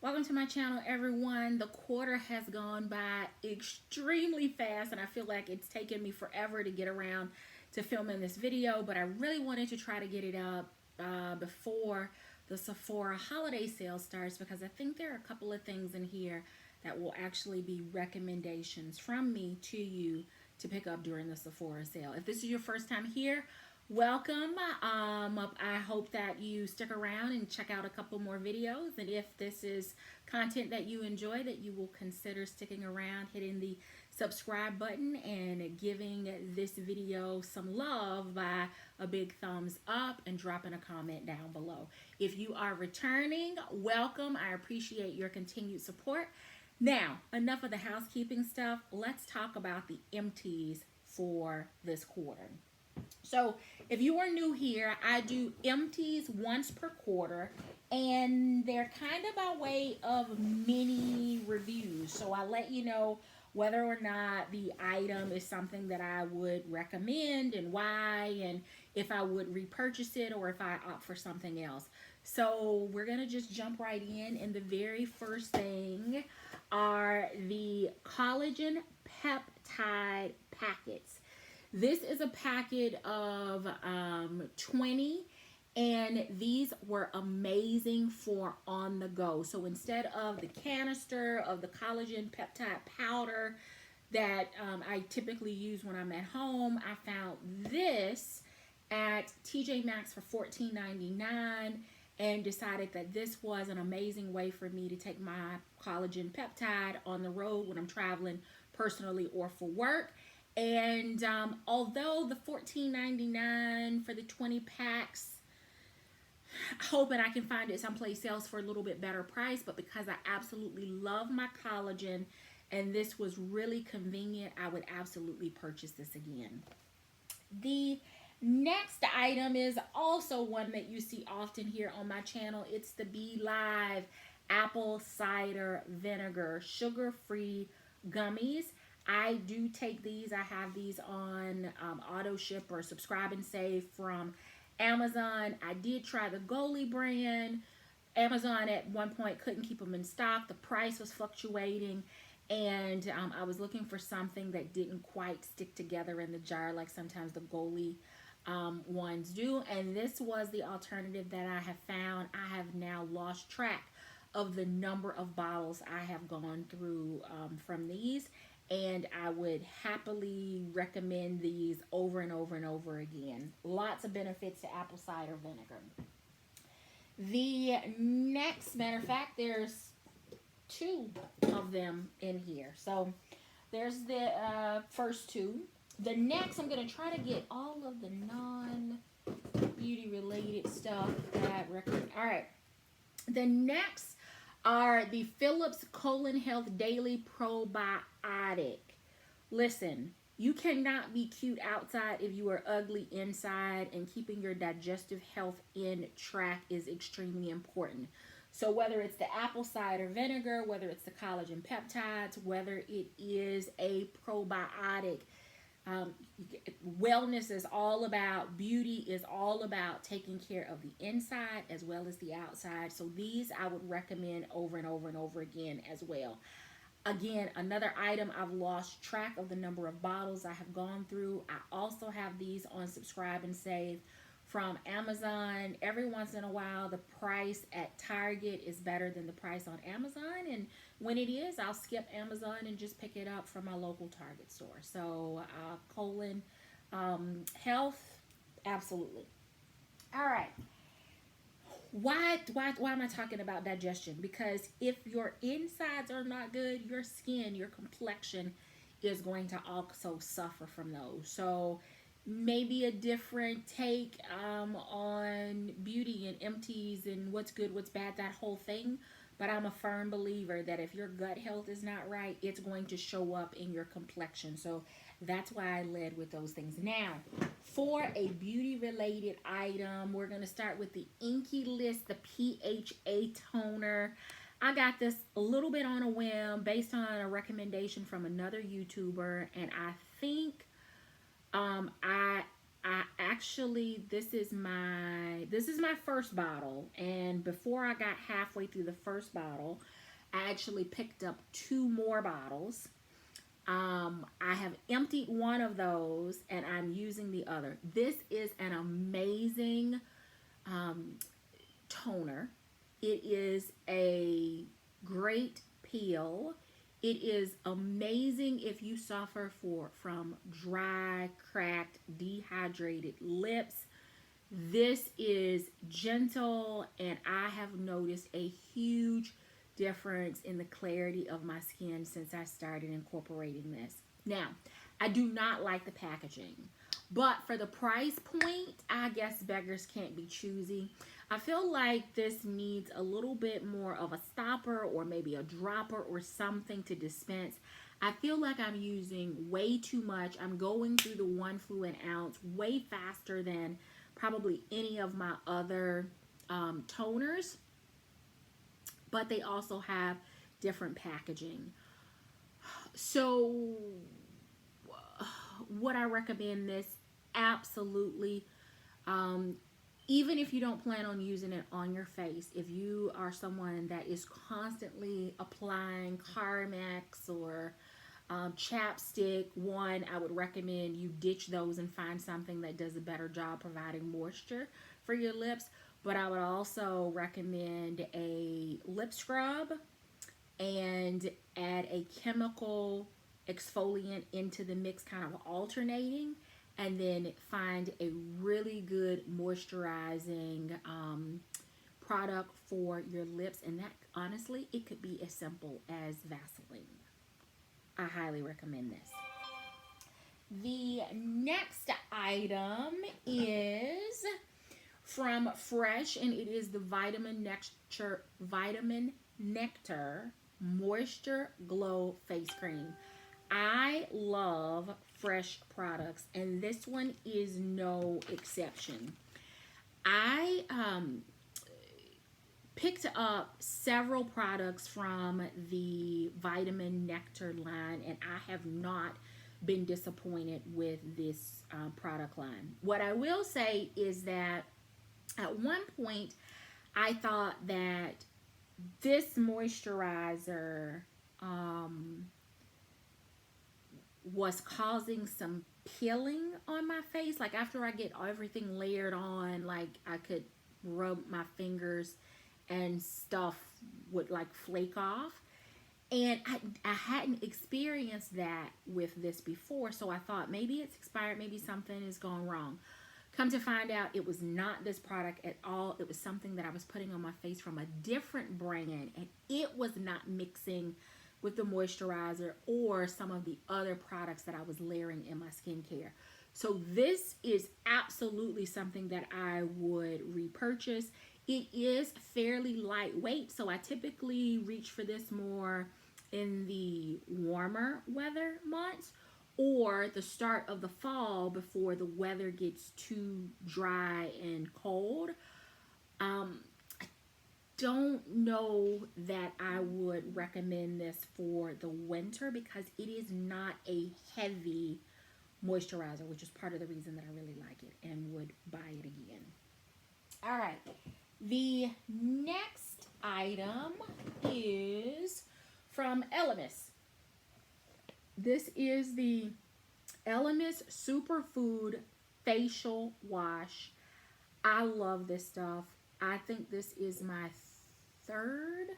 Welcome to my channel, everyone. The quarter has gone by extremely fast, and I feel like it's taken me forever to get around to filming this video, but I really wanted to try to get it up before the Sephora holiday sale starts, because I think there are a couple of things in here that will actually be recommendations from me to you to pick up during the Sephora sale. If this is your first time here, welcome. I hope that you stick around and check out a couple more videos, and if this is content that you enjoy, that you will consider sticking around, hitting the subscribe button and giving this video some love by a big thumbs up and dropping a comment down below. If you are returning, welcome. I appreciate your continued support. Now, enough of the housekeeping stuff. Let's talk about the empties for this quarter. So if you are new here, I do empties once per quarter, and they're kind of by way of mini reviews. So I let you know whether or not the item is something that I would recommend and why, and if I would repurchase it or if I opt for something else. So we're going to just jump right in, and the very first thing are the Collagen Peptide packets. This is a packet of 20, and these were amazing for on the go. So instead of the canister of the collagen peptide powder that I typically use when I'm at home, I found this at TJ Maxx for $14.99 and decided that this was an amazing way for me to take my collagen peptide on the road when I'm traveling personally or for work. And although the $14.99 for the 20 packs, hoping I can find it someplace else for a little bit better price, but because I absolutely love my collagen and this was really convenient, I would absolutely purchase this again. The next item is also one that you see often here on my channel. It's the Be Live apple cider vinegar sugar-free gummies. I do take these. I have these on auto ship or subscribe and save from Amazon. I did try the Olay brand. Amazon at one point couldn't keep them in stock. The price was fluctuating, and I was looking for something that didn't quite stick together in the jar like sometimes the Olay ones do, and this was the alternative that I have found. I have now lost track of the number of bottles I have gone through from these, and I would happily recommend these over and over and over again. Lots of benefits to apple cider vinegar. The next, matter of fact, there's two of them in here. So there's the first two. The next, I'm going to try to get all of the non-beauty related stuff that recommend. All right. The next are the Philips Colon Health Daily Probiotic. Listen, you cannot be cute outside if you are ugly inside, and keeping your digestive health in track is extremely important. So whether it's the apple cider vinegar, whether it's the collagen peptides, whether it is a probiotic, wellness is all about, beauty is all about taking care of the inside as well as the outside. So these I would recommend over and over and over again as well. Again, another item, I've lost track of the number of bottles I have gone through. I also have these on subscribe and save from Amazon. Every once in a while, the price at Target is better than the price on Amazon, and when it is, I'll skip Amazon and just pick it up from my local Target store. So colon health, absolutely. All right. Why am I talking about digestion? Because if your insides are not good, your skin, your complexion is going to also suffer from those. So maybe a different take on beauty and empties and what's good, what's bad, that whole thing. But I'm a firm believer that if your gut health is not right, it's going to show up in your complexion. So that's why I led with those things. Now, for a beauty-related item, we're going to start with the Inky List, the PHA toner. I got this a little bit on a whim based on a recommendation from another YouTuber, and I think I this is my first bottle, and before I got halfway through the first bottle, I actually picked up 2 more bottles. I have emptied one of those and I'm using the other. This is an amazing toner. It is a great peel. It is amazing if you suffer from dry, cracked, dehydrated lips. This is gentle, and I have noticed a huge difference in the clarity of my skin since I started incorporating this. Now, I do not like the packaging, but for the price point, I guess beggars can't be choosy. I feel like this needs a little bit more of a stopper or maybe a dropper or something to dispense. I feel like I'm using way too much. I'm going through the 1 fluid ounce way faster than probably any of my other toners, but they also have different packaging. So would I recommend this? Absolutely. Even if you don't plan on using it on your face, if you are someone that is constantly applying Carmex or chapstick, I would recommend you ditch those and find something that does a better job providing moisture for your lips. But I would also recommend a lip scrub and add a chemical exfoliant into the mix, kind of alternating, and then find a really good moisturizing product for your lips. And that, honestly, it could be as simple as Vaseline. I highly recommend this. The next item is from Fresh, and it is the Vitamin Nectar Moisture Glow Face Cream. I love Fresh products, and this one is no exception. I picked up several products from the Vitamin Nectar line, and I have not been disappointed with this product line. What I will say is that at one point I thought that this moisturizer was causing some peeling on my face. Like after I get everything layered on, like I could rub my fingers and stuff would like flake off. And I hadn't experienced that with this before, so I thought maybe it's expired, maybe something is going wrong. Come to find out, it was not this product at all. It was something that I was putting on my face from a different brand, and it was not mixing with the moisturizer or some of the other products that I was layering in my skincare. So this is absolutely something that I would repurchase. It is fairly lightweight, so I typically reach for this more in the warmer weather months or the start of the fall before the weather gets too dry and cold. I don't know that I would recommend this for the winter because it is not a heavy moisturizer, which is part of the reason that I really like it and would buy it again. All right. The next item is from Elemis. This is the Elemis Superfood Facial Wash. I love this stuff. I think this is my third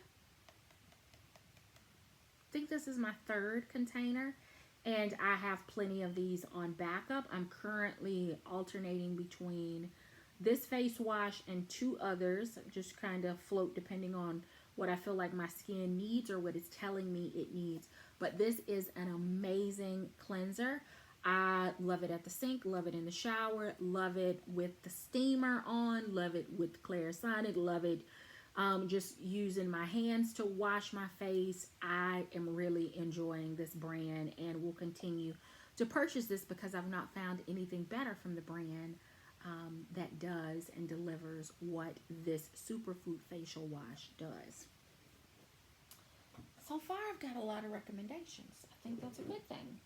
container, and I have plenty of these on backup. I'm currently alternating between this face wash and 2 others, just kind of float depending on what I feel like my skin needs or what it's telling me it needs. But this is an amazing cleanser. I love it at the sink, love it in the shower, love it with the steamer on, love it with Clarisonic, love it just using my hands to wash my face. I am really enjoying this brand and will continue to purchase this because I've not found anything better from the brand that does and delivers what this Superfood Facial Wash does. So far, I've got a lot of recommendations. I think that's a good thing.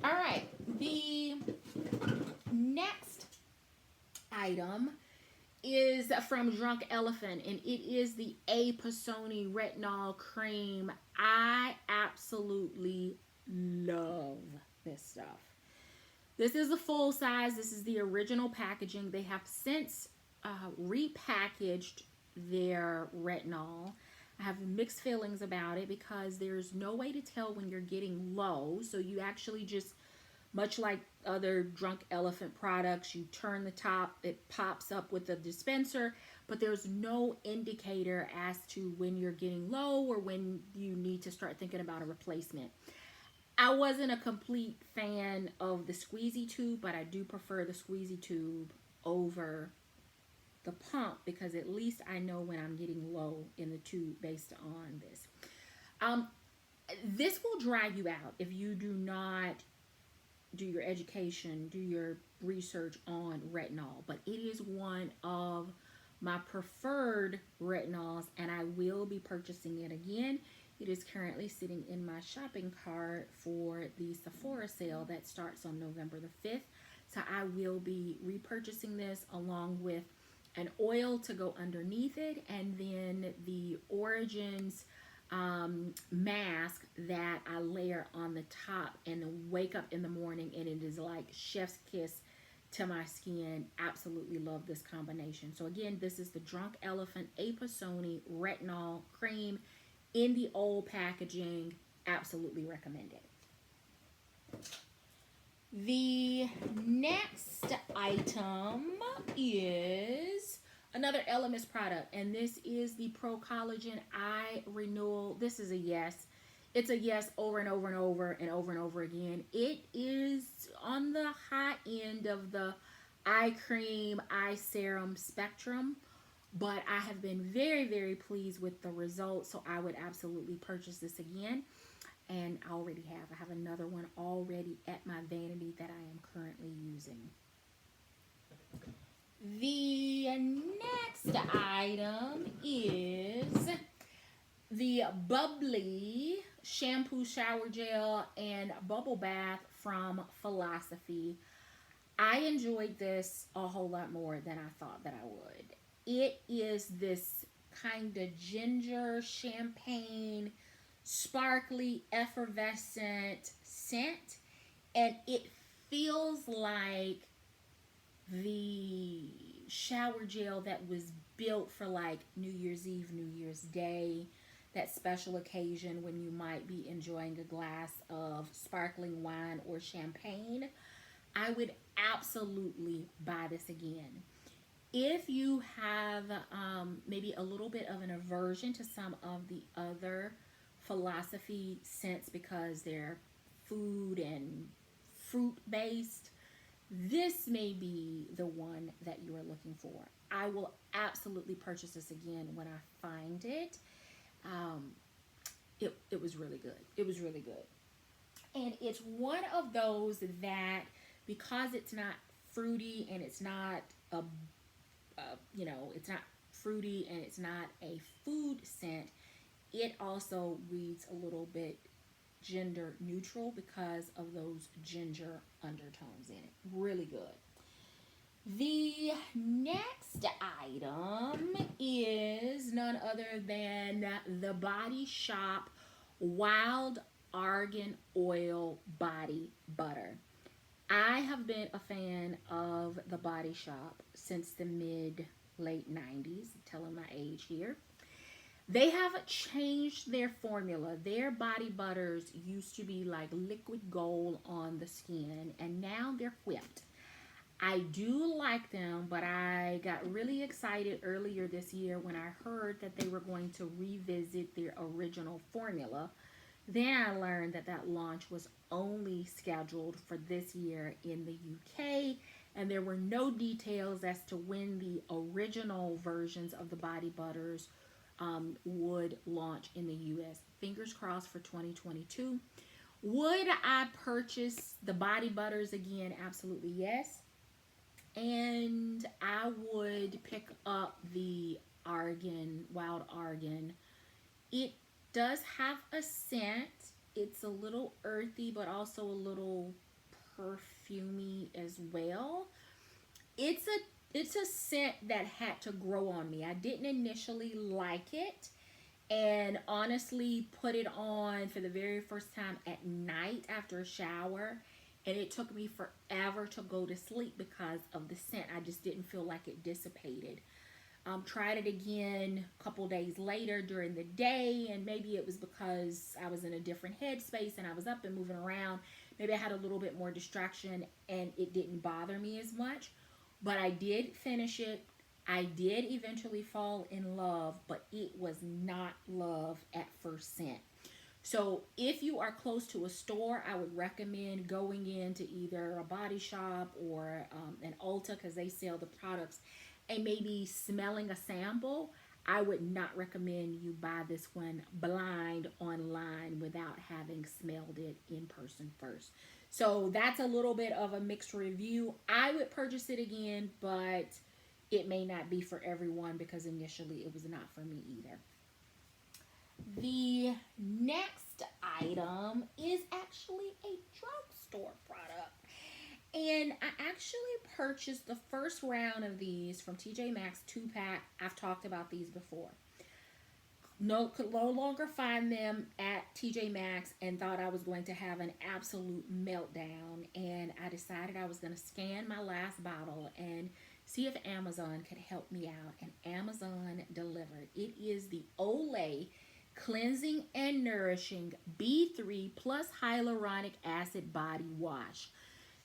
All right, the next item is from Drunk Elephant, and it is the A-Pisoni Retinol Cream. I absolutely love this stuff. This is a full size. This is the original packaging. They have since repackaged their retinol. I have mixed feelings about it because there's no way to tell when you're getting low. So you actually just, much like other Drunk Elephant products, you turn the top, it pops up with a dispenser, but there's no indicator as to when you're getting low or when you need to start thinking about a replacement. I wasn't a complete fan of the squeezy tube, but I do prefer the squeezy tube over the pump because at least I know when I'm getting low in the tube based on this. This will dry you out if you do not do your education, do your research on retinol, but it is one of my preferred retinols, and I will be purchasing it again. It is currently sitting in my shopping cart for the Sephora sale that starts on November the 5th. So I will be repurchasing this along with an oil to go underneath it, and then the Origins mask that I layer on the top and wake up in the morning and it is like chef's kiss to my skin. Absolutely love this combination. So again, this is the Drunk Elephant A-Pisoni Retinol Cream in the old packaging. Absolutely recommend it. The next item is another Elemis product, and this is the Pro Collagen Eye Renewal. This is a yes. It's a yes over and over and over and over and over again. It is on the high end of the eye cream, eye serum spectrum, but I have been very, very pleased with the results, so I would absolutely purchase this again. And I already have. I have another one already at my vanity that I am currently using. The next item is the Bubbly Shampoo Shower Gel and Bubble Bath from Philosophy. I enjoyed this a whole lot more than I thought that I would. It is this kind of ginger champagne, sparkly, effervescent scent, and it feels like the shower gel that was built for like New Year's Eve, New Year's Day, that special occasion when you might be enjoying a glass of sparkling wine or champagne. I would absolutely buy this again. If you have maybe a little bit of an aversion to some of the other Philosophy scents because they're food and fruit based, this may be the one that you are looking for. I will absolutely purchase this again when I find it. It was really good. It was really good. And it's one of those that, because it's not fruity and it's not it's not fruity and it's not a food scent, it also reads a little bit gender neutral because of those ginger undertones in it. Really good. The next item is none other than the Body Shop Wild Argan Oil Body Butter. I have been a fan of the Body Shop since the late 90s, telling my age here. They have changed their formula. Their body butters used to be like liquid gold on the skin, and now they're whipped. I do like them, but I got really excited earlier this year when I heard that they were going to revisit their original formula. Then I learned that that launch was only scheduled for this year in the UK, and there were no details as to when the original versions of the body butters would launch in the US. Fingers crossed for 2022. Would I purchase the body butters again? Absolutely yes. And I would pick up the Argan, Wild Argan. It does have a scent. It's a little earthy, but also a little perfumey as well. It's it's a scent that had to grow on me. I didn't initially like it, and honestly put it on for the very first time at night after a shower, and it took me forever to go to sleep because of the scent. I just didn't feel like it dissipated. Tried it again a couple days later during the day, and maybe it was because I was in a different headspace and I was up and moving around. Maybe I had a little bit more distraction and it didn't bother me as much. But I did finish it. I did eventually fall in love, but it was not love at first scent. So if you are close to a store, I would recommend going into either a body shop or an Ulta, because they sell the products, and maybe smelling a sample. I would not recommend you buy this one blind online without having smelled it in person first. So that's a little bit of a mixed review. I would purchase it again, but it may not be for everyone because initially it was not for me either. The next item is actually a drugstore product. And I actually purchased the first round of these from TJ Maxx 2-pack. I've talked about these before. Could no longer find them at TJ Maxx and thought I was going to have an absolute meltdown. And I decided I was going to scan my last bottle and see if Amazon could help me out. And Amazon delivered. It is the Olay Cleansing and Nourishing B3 plus Hyaluronic Acid Body Wash.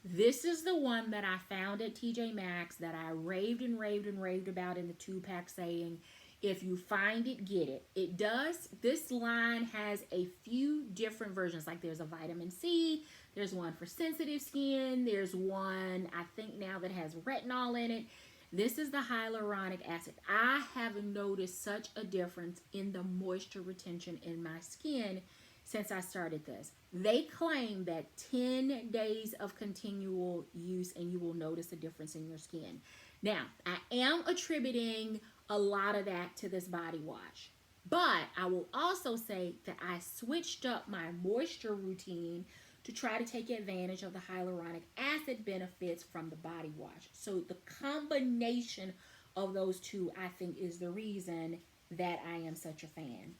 This is the one that I found at TJ Maxx that I raved and raved and raved about in the 2-pack, saying, if you find it, get it. It does. This line has a few different versions. Like there's a vitamin C. There's one for sensitive skin. There's one, I think now, that has retinol in it. This is the hyaluronic acid. I have noticed such a difference in the moisture retention in my skin since I started this. They claim that 10 days of continual use and you will notice a difference in your skin. Now, I am attributing a lot of that to this body wash, but I will also say that I switched up my moisture routine to try to take advantage of the hyaluronic acid benefits from the body wash. So the combination of those two, I think, is the reason that I am such a fan.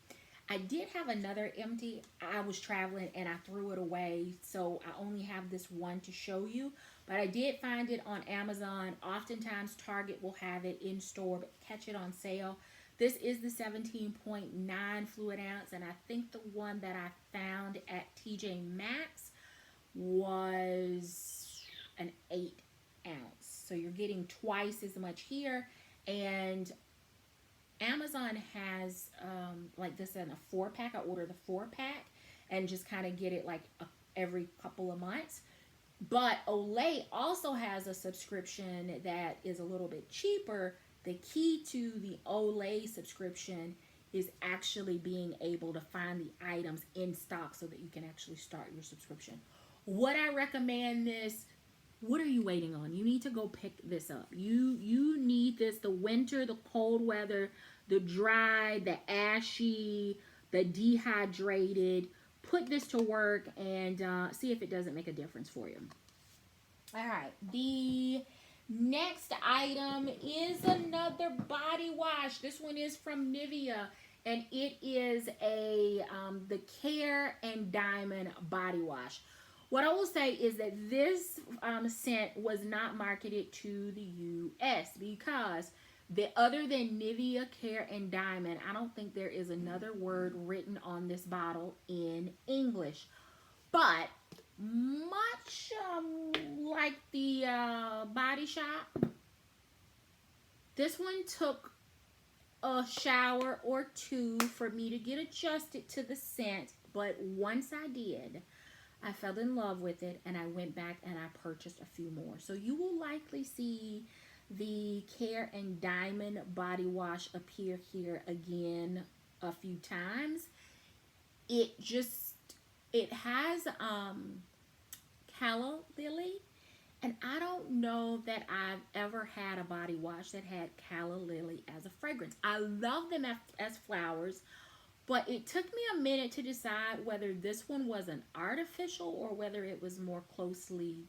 I did have another empty. I was traveling and I threw it away, so I only have this one to show you. But I did find it on Amazon. Oftentimes Target will have it in store, but catch it on sale. This is the 17.9 fluid ounce, and I think the one that I found at TJ Maxx was an 8 ounce. So you're getting twice as much here, and Amazon has like this in a 4-pack. I order the 4-pack and just kind of get it like every couple of months. But Olay also has a subscription that is a little bit cheaper. The key to the Olay subscription is actually being able to find the items in stock so that you can actually start your subscription. Would I recommend this? What are you waiting on? You need to go pick this up. You need this. The winter, the cold weather, the dry, the ashy, the dehydrated. Put this to work and see if it doesn't make a difference for you. All right. The next item is another body wash. This one is from Nivea, and it is the Care and Diamond body wash. What I will say is that this scent was not marketed to the U.S. because other than Nivea, Care, and Diamond, I don't think there is another word written on this bottle in English. But much like the Body Shop, this one took a shower or two for me to get adjusted to the scent. But once I did, I fell in love with it, and I went back and I purchased a few more. So you will likely see the Care and Diamond body wash appear here again a few times. It has calla lily, and I don't know that I've ever had a body wash that had calla lily as a fragrance. I love them as flowers, but it took me a minute to decide whether this one was an artificial or whether it was more closely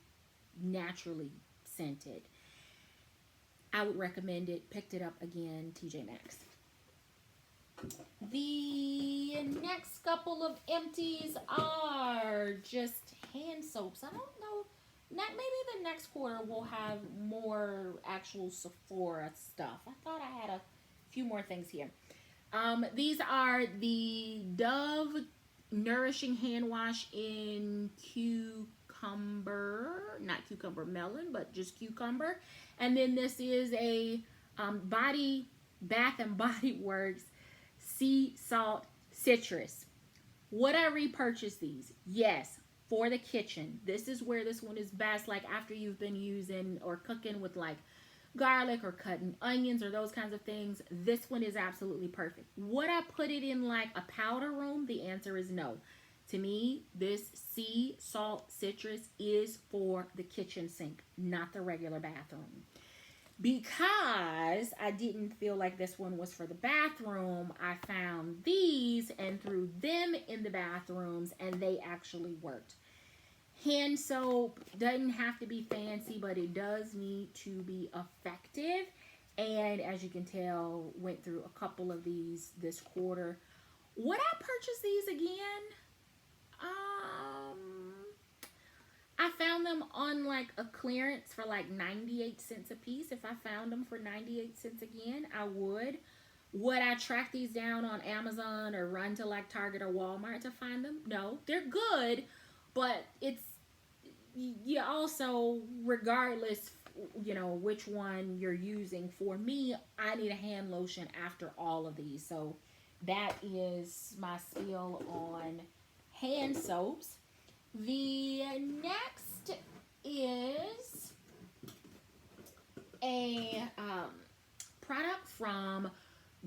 naturally scented. I would recommend it. Picked it up again, TJ Maxx. The next couple of empties are just hand soaps. I don't know. Maybe the next quarter we'll have more actual Sephora stuff. I thought I had a few more things here. These are the Dove Nourishing Hand Wash in cucumber, not cucumber melon, but just cucumber. And then this is a Bath and Body Works Sea Salt Citrus. Would I repurchase these? Yes, for the kitchen. This is where this one is best, like after you've been using or cooking with like garlic or cutting onions or those kinds of things. This one is absolutely perfect. Would I put it in like a powder room? The answer is no. To me, this sea salt citrus is for the kitchen sink, not the regular bathroom. Because I didn't feel like this one was for the bathroom, I found these and threw them in the bathrooms, and they actually worked. Hand soap doesn't have to be fancy, but it does need to be effective. And as you can tell, went through a couple of these this quarter. Would I purchase these again? I found them on like a clearance for like 98 cents a piece. If I found them for 98 cents again, I would. Would I track these down on Amazon or run to like Target or Walmart to find them? No, they're good, but it's, you also, regardless, you know, which one you're using. For me, I need a hand lotion after all of these. So that is my spiel on hand soaps. The next is a product from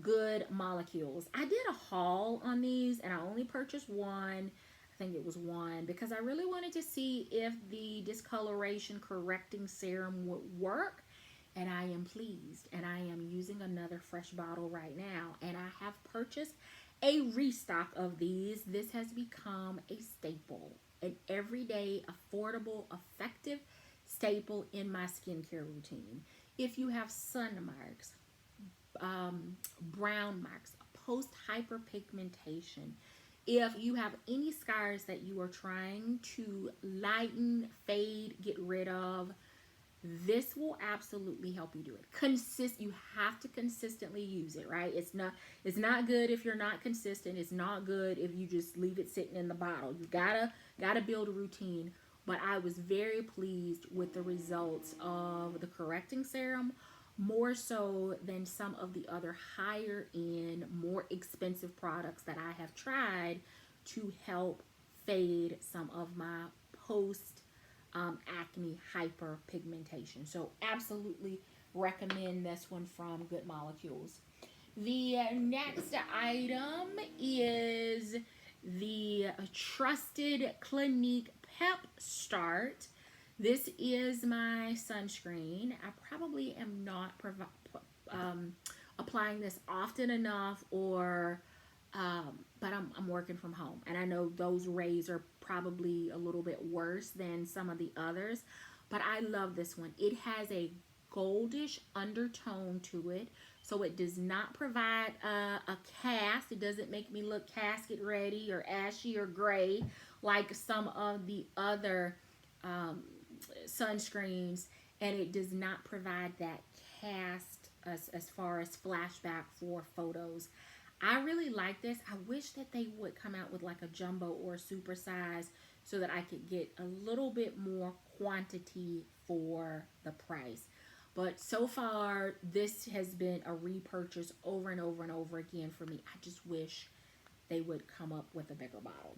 Good Molecules. I did a haul on these and I only purchased one. I think it was one because I really wanted to see if the discoloration correcting serum would work. And I am pleased. And I am using another fresh bottle right now. And I have purchased a restock of these. This has become a staple. An everyday, affordable, effective staple in my skincare routine. If you have sun marks, brown marks, post-hyperpigmentation, if you have any scars that you are trying to lighten, fade, get rid of, this will absolutely help you do it. You have to consistently use it, right? It's not good if you're not consistent. It's not good if you just leave it sitting in the bottle. You gotta build a routine. But I was very pleased with the results of the correcting serum, more so than some of the other higher end, more expensive products that I have tried to help fade some of my acne hyperpigmentation. So absolutely recommend this one from Good Molecules. The next item is the trusted Clinique Pep Start. This is my sunscreen. I probably am not applying this often enough, but I'm working from home, and I know those rays are probably a little bit worse than some of the others, but I love this one. It has a goldish undertone to it, so it does not provide a cast. It doesn't make me look casket ready or ashy or gray like some of the other sunscreens, and it does not provide that cast as far as flashback for photos. I really like this. I wish that they would come out with like a jumbo or a super size so that I could get a little bit more quantity for the price. But so far, this has been a repurchase over and over and over again for me. I just wish they would come up with a bigger bottle.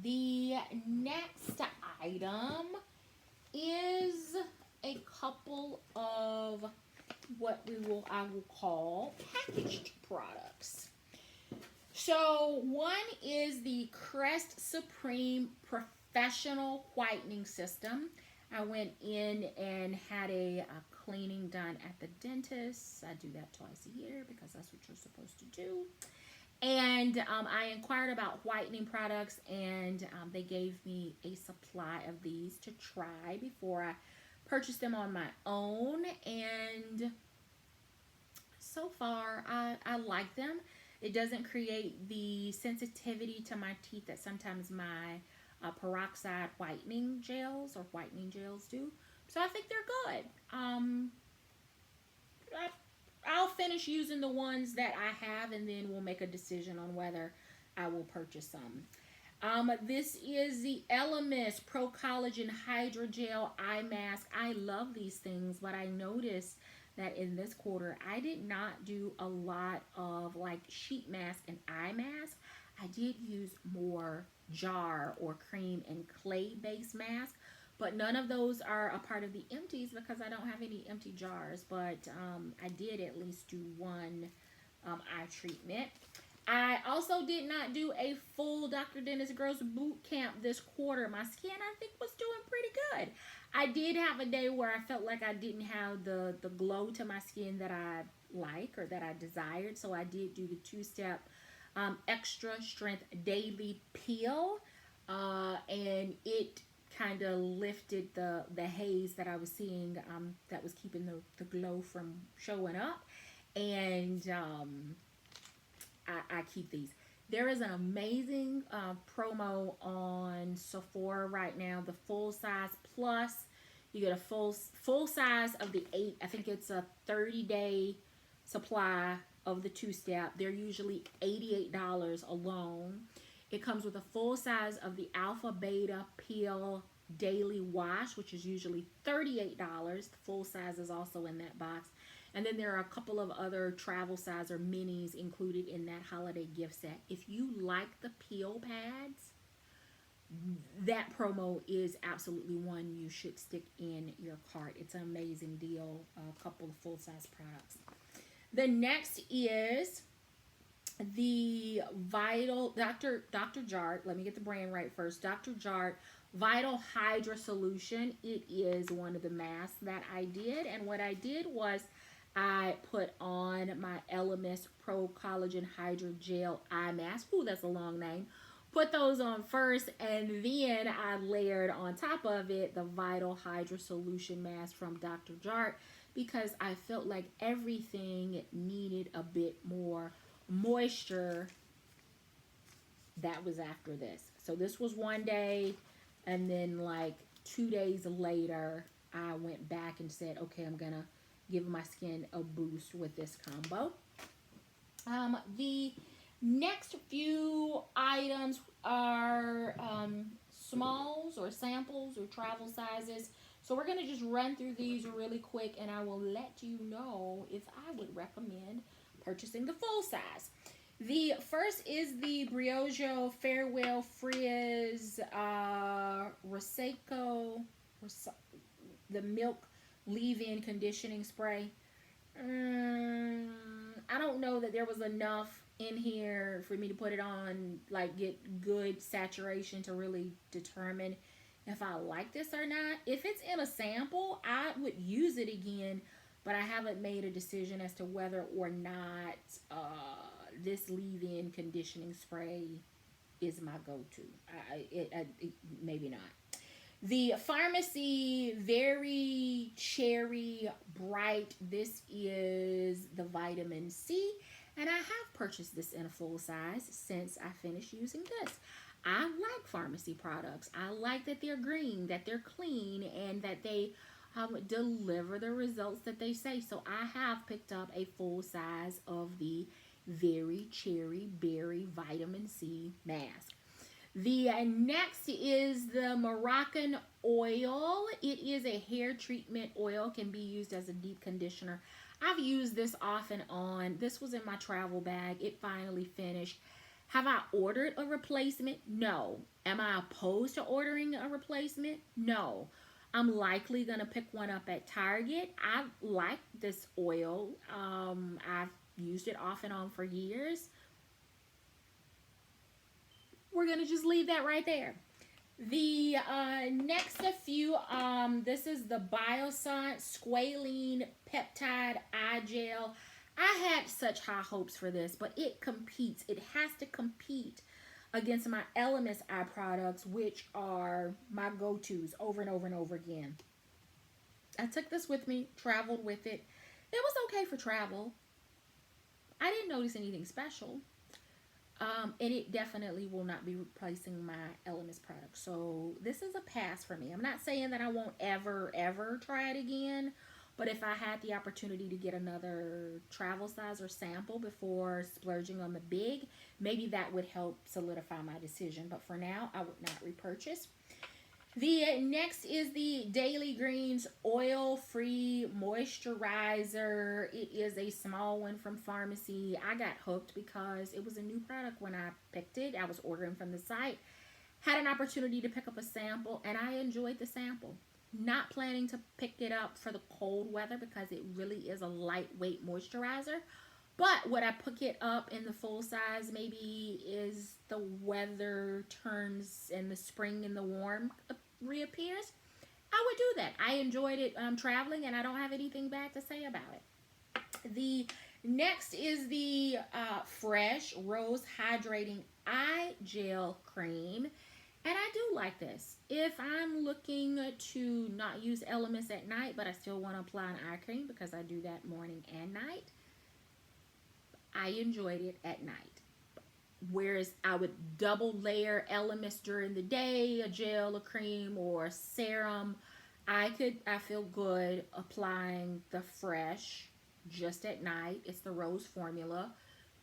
The next item is a couple of what I will call packaged products. So one is the Crest Supreme Professional Whitening System. I went in and had a cleaning done at the dentist. I do that twice a year because that's what you're supposed to do. And I inquired about whitening products, and they gave me a supply of these to try before I purchased them on my own, and so far I like them. It doesn't create the sensitivity to my teeth that sometimes my peroxide whitening gels do. So I think they're good. I'll finish using the ones that I have, and then we'll make a decision on whether I will purchase some. This is the Elemis Pro Collagen Hydrogel Eye Mask. I love these things, but I noticed that in this quarter, I did not do a lot of like sheet mask and eye mask. I did use more jar or cream and clay based mask, but none of those are a part of the empties because I don't have any empty jars, but I did at least do one eye treatment. I also did not do a full Dr. Dennis Gross boot camp this quarter. My skin, I think, was doing pretty good. I did have a day where I felt like I didn't have the glow to my skin that I like or that I desired. So I did do the two-step extra strength daily peel. And it kind of lifted the haze that I was seeing that was keeping the glow from showing up. And I keep these. There is an amazing promo on Sephora right now. The full size plus, you get a full size of the 8. I think it's a 30-day supply of the two-step. They're usually $88 alone. It comes with a full size of the Alpha Beta Peel Daily Wash, which is usually $38. The full size is also in that box. And then there are a couple of other travel size or minis included in that holiday gift set. If you like the peel pads, that promo is absolutely one you should stick in your cart. It's an amazing deal, a couple of full-size products. The next is the Vital, Dr. Jart, let me get the brand right first, Dr. Jart Vital Hydra Solution. It is one of the masks that I did, and what I did was I put on my Elemis Pro Collagen Hydra Gel Eye Mask. Ooh, that's a long name. Put those on first, and then I layered on top of it the Vital Hydra Solution Mask from Dr. Jart because I felt like everything needed a bit more moisture. That was after this. So this was one day, and then like 2 days later, I went back and said, okay, I'm going to give my skin a boost with this combo. The next few items are smalls or samples or travel sizes. So we're going to just run through these really quick, and I will let you know if I would recommend purchasing the full size. The first is the Briogeo Farewell Frizz Rosseco, the Milk Leave-In Conditioning Spray. I don't know that there was enough in here for me to put it on, like get good saturation to really determine if I like this or not. If it's in a sample, I would use it again, but I haven't made a decision as to whether or not this leave-in conditioning spray is my go-to. Maybe not. The Pharmacy Very Cherry Bright. This is the vitamin C, and I have purchased this in a full size since I finished using this. I like pharmacy products. I like that they're green, that they're clean, and that they deliver the results that they say. So I have picked up a full size of the Very Cherry Berry Vitamin C mask. The next is the Moroccan oil. It is a hair treatment oil, can be used as a deep conditioner. I've used this off and on. This was in my travel bag. It finally finished. Have I ordered a replacement? No. Am I opposed to ordering a replacement? No. I'm likely going to pick one up at Target. I like this oil. I've used it off and on for years. We're going to just leave that right there. The next few, this is the Biossance Squalene Peptide Eye Gel. I had such high hopes for this, but it competes. It has to compete against my Elemis eye products, which are my go-tos over and over and over again. I took this with me, traveled with it. It was okay for travel. I didn't notice anything special. And it definitely will not be replacing my Elemis product. So this is a pass for me. I'm not saying that I won't ever try it again. But if I had the opportunity to get another travel size or sample before splurging on the big, maybe that would help solidify my decision. But for now, I would not repurchase. The next is the Daily Greens Oil-Free Moisturizer. It is a small one from pharmacy. I got hooked because it was a new product when I picked it. I was ordering from the site. Had an opportunity to pick up a sample, and I enjoyed the sample. Not planning to pick it up for the cold weather because it really is a lightweight moisturizer. But would I pick it up in the full size maybe as the weather turns and the spring and the warm reappears? I would do that. I enjoyed it traveling, and I don't have anything bad to say about it. The next is the Fresh Rose Hydrating Eye Gel Cream. And I do like this. If I'm looking to not use Elemis at night, but I still want to apply an eye cream because I do that morning and night, I enjoyed it at night. Whereas I would double layer Elemis during the day, a gel, a cream, or a serum. I feel good applying the Fresh just at night. It's the rose formula,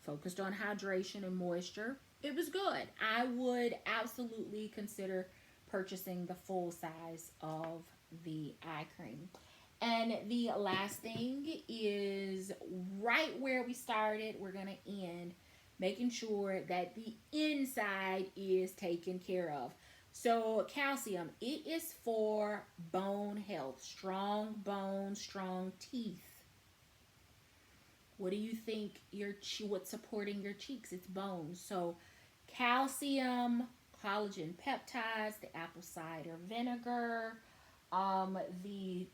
focused on hydration and moisture. It was good. I would absolutely consider purchasing the full size of the eye cream. And the last thing is right where we started, we're going to end, making sure that the inside is taken care of. So calcium, it is for bone health, strong bones, strong teeth. What do you think what's supporting your cheeks? It's bones. So calcium, collagen peptides, the apple cider vinegar, the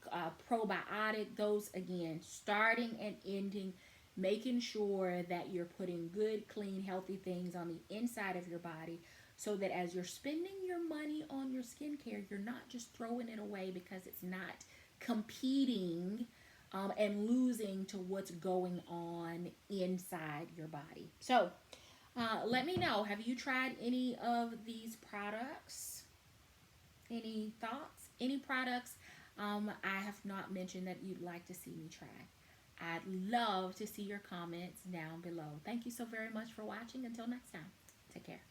probiotic, those again, starting and ending, making sure that you're putting good, clean, healthy things on the inside of your body so that as you're spending your money on your skincare, you're not just throwing it away because it's not competing and losing to what's going on inside your body. So let me know, have you tried any of these products? Any thoughts? Any products I have not mentioned that you'd like to see me try? I'd love to see your comments down below. Thank you so very much for watching. Until next time, take care.